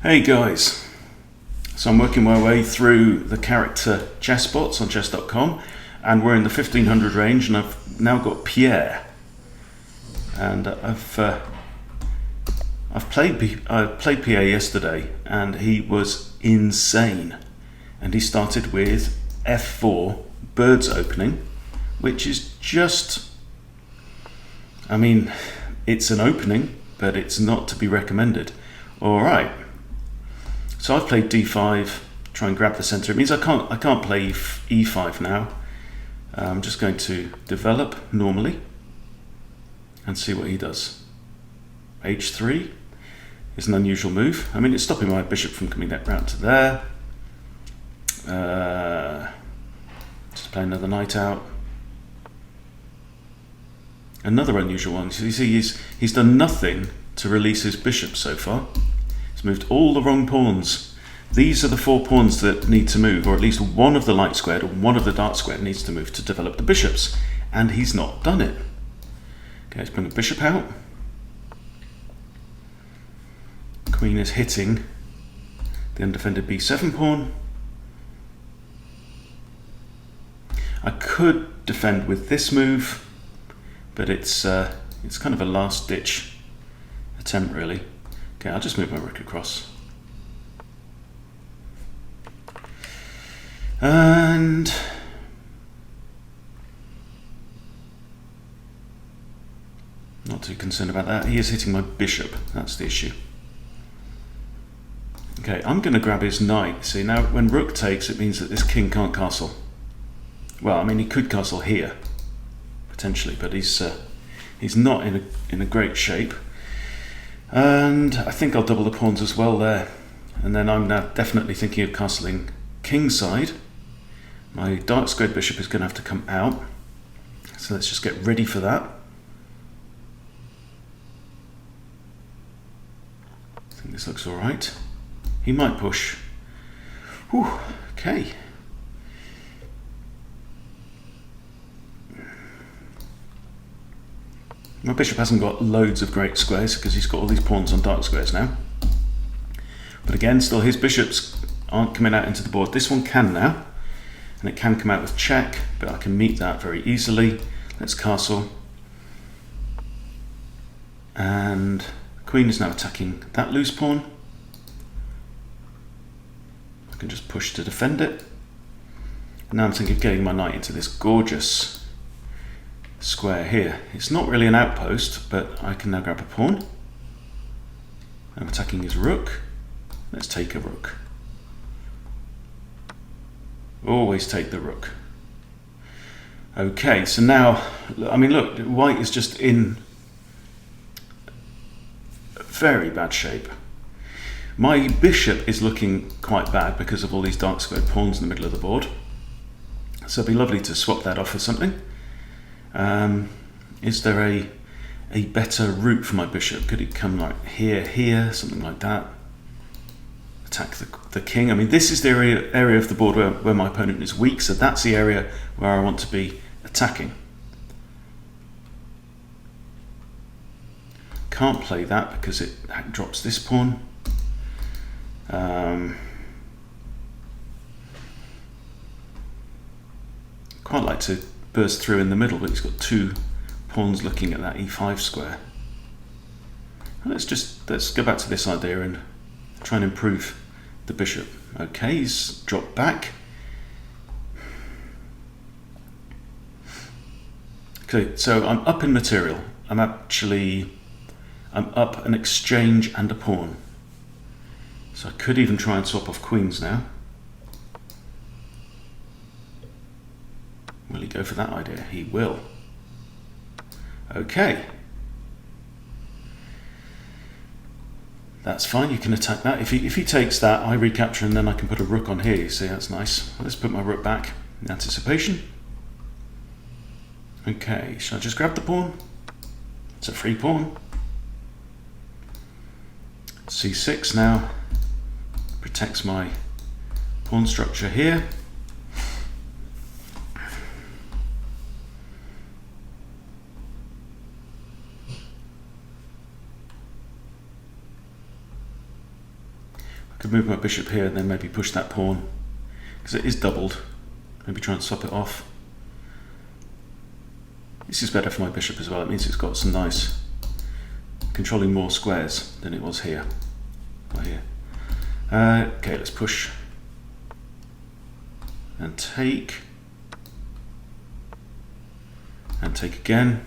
Hey guys, so I'm working my way through the character chess bots on chess.com, and we're in the 1500 range, and I've now got Pierre, and I've played Pierre yesterday, and he was insane, and he started with f4 birds opening, which is just, I mean, it's an opening, but it's not to be recommended. All right. So I've played d5, try and grab the center. It means I can't play e5 now. I'm just going to develop normally and see what he does. h3 is an unusual move. I mean, it's stopping my bishop from coming that round to there. Just play another knight out. Another unusual one. So you see, he's done nothing to release his bishop so far. He's moved all the wrong pawns. These are the 4 pawns that need to move, or at least one of the light squared and one of the dark squared needs to move to develop the bishops, and he's not done it. Okay, let's bring the bishop out. Queen is hitting the undefended b7 pawn. I could defend with this move, but it's kind of a last-ditch attempt, really. Okay, I'll just move my rook across. And not too concerned about that. He is hitting my bishop. That's the issue. Okay, I'm going to grab his knight. See, now when rook takes, it means that this king can't castle. Well, I mean, he could castle here, potentially, but he's not in a great shape. And I think I'll double the pawns as well there. And then I'm now definitely thinking of castling kingside. My dark squared bishop is going to have to come out. So let's just get ready for that. I think this looks all right. He might push. Whew, okay. My bishop hasn't got loads of great squares because he's got all these pawns on dark squares now. But again, still his bishops aren't coming out into the board. This one can now, and it can come out with check, but I can meet that very easily. Let's castle. And queen is now attacking that loose pawn. I can just push to defend it. Now I'm thinking of getting my knight into this gorgeous square here. It's not really an outpost, but I can now grab a pawn. I'm attacking his rook. Let's take a rook. Always take the rook. Okay, so now, I mean, look, white is just in very bad shape. My bishop is looking quite bad because of all these dark squared pawns in the middle of the board. So it'd be lovely to swap that off for something. Is there a better route for my bishop? Could it come like here, something like that? Attack the king. I mean, this is the area of the board where my opponent is weak, so that's the area where I want to be attacking. Can't play that because it drops this pawn. Quite like to burst through in the middle, but he's got 2 pawns looking at that e5 square. Let's go back to this idea and try and improve the bishop. Okay, he's dropped back. Okay, so I'm up in material. I'm up an exchange and a pawn. So I could even try and swap off queens now. Will he go for that idea? He will. Okay. That's fine, you can attack that. If he takes that, I recapture and then I can put a rook on here. You see, that's nice. Let's put my rook back in anticipation. Okay, shall I just grab the pawn? It's a free pawn. c6 now. Protects my pawn structure here. Could move my bishop here and then maybe push that pawn, because it is doubled. Maybe try and swap it off. This is better for my bishop as well. It means it's got some nice controlling more squares than it was here. Or here. Okay, let's push and take again.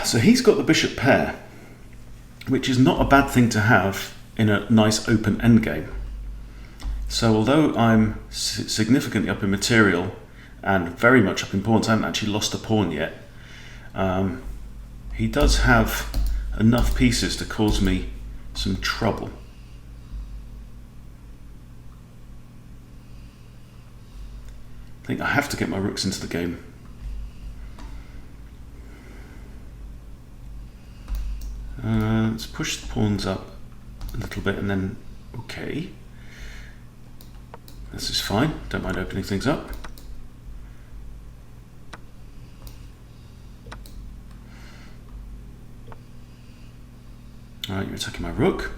So he's got the bishop pair, which is not a bad thing to have in a nice open endgame. So although I'm significantly up in material and very much up in pawns, I haven't actually lost a pawn yet, he does have enough pieces to cause me some trouble. I think I have to get my rooks into the game. Let's push the pawns up a little bit and then, okay. This is fine, don't mind opening things up. Alright, you're attacking my rook.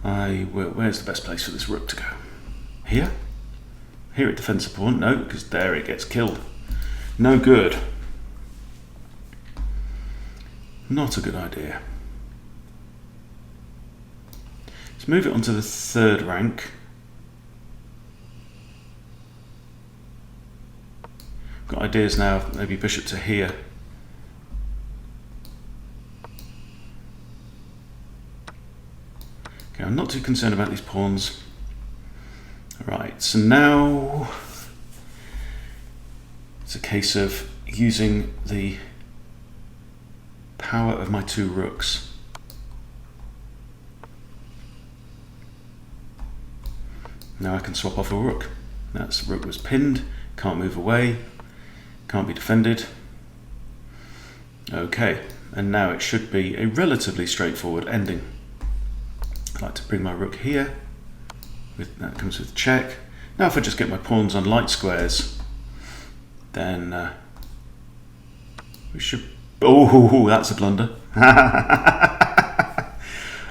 Where's the best place for this rook to go? Here? Here it defends the pawn. No, because there it gets killed. No good. Not a good idea. Let's move it onto the third rank. Got ideas now, maybe bishop to here. Okay, I'm not too concerned about these pawns. Right, so now it's a case of using the power of my two rooks. Now I can swap off a rook. That's rook was pinned, can't move away, can't be defended. Okay, and now it should be a relatively straightforward ending. I'd like to bring my rook here. That comes with check. Now if I just get my pawns on light squares, then we should... Oh, that's a blunder.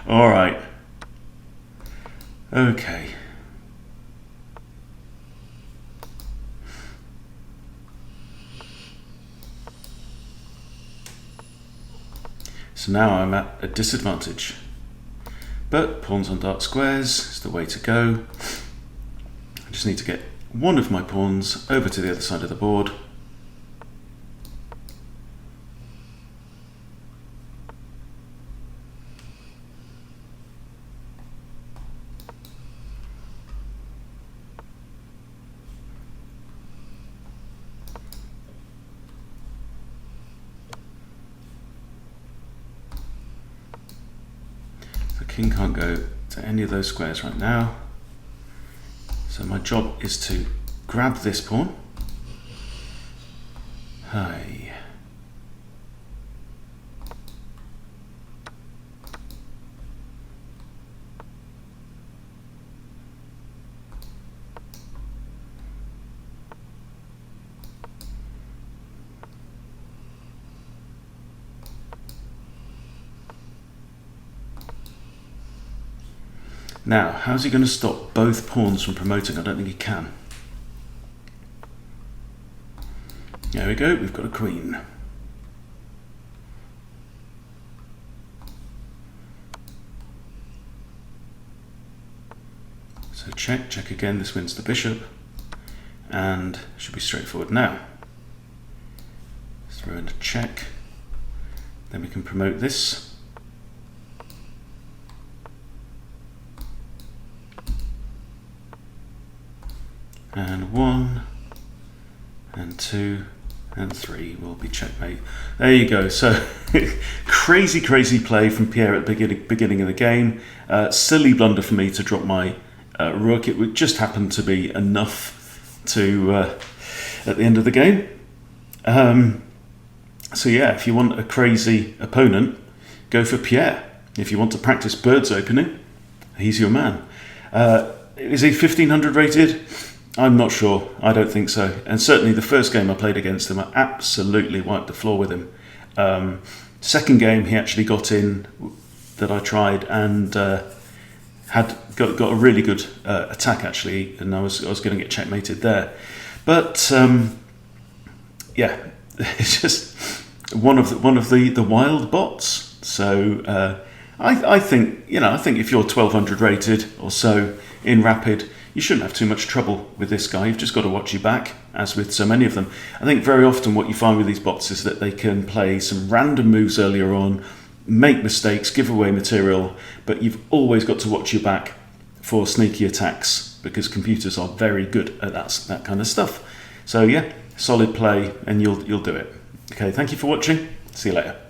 All right. Okay. So now I'm at a disadvantage. But pawns on dark squares is the way to go. I just need to get one of my pawns over to the other side of the board. King can't go to any of those squares right now. So my job is to grab this pawn. Hi. Now, how's he going to stop both pawns from promoting? I don't think he can. There we go, we've got a queen. So check, check again, this wins the bishop. And should be straightforward now. Let's throw in a check. Then we can promote this. And 1, and 2, and 3 will be checkmate. There you go. So crazy play from Pierre at the beginning of the game. Silly blunder for me to drop my rook. It would just happen to be enough to at the end of the game. So yeah, if you want a crazy opponent, go for Pierre. If you want to practice birds opening, he's your man. Is he 1500 rated? I'm not sure. I don't think so. And certainly the first game I played against him, I absolutely wiped the floor with him. Second game, he actually got in that I tried and had got a really good attack actually, and I was going to get checkmated there. But yeah, it's just one of the wild bots. So I think if you're 1200 rated or so in Rapid, you shouldn't have too much trouble with this guy. You've just got to watch your back, as with so many of them. I think very often what you find with these bots is that they can play some random moves earlier on, make mistakes, give away material, but you've always got to watch your back for sneaky attacks because computers are very good at that kind of stuff. So yeah, solid play and you'll do it. Okay, thank you for watching. See you later.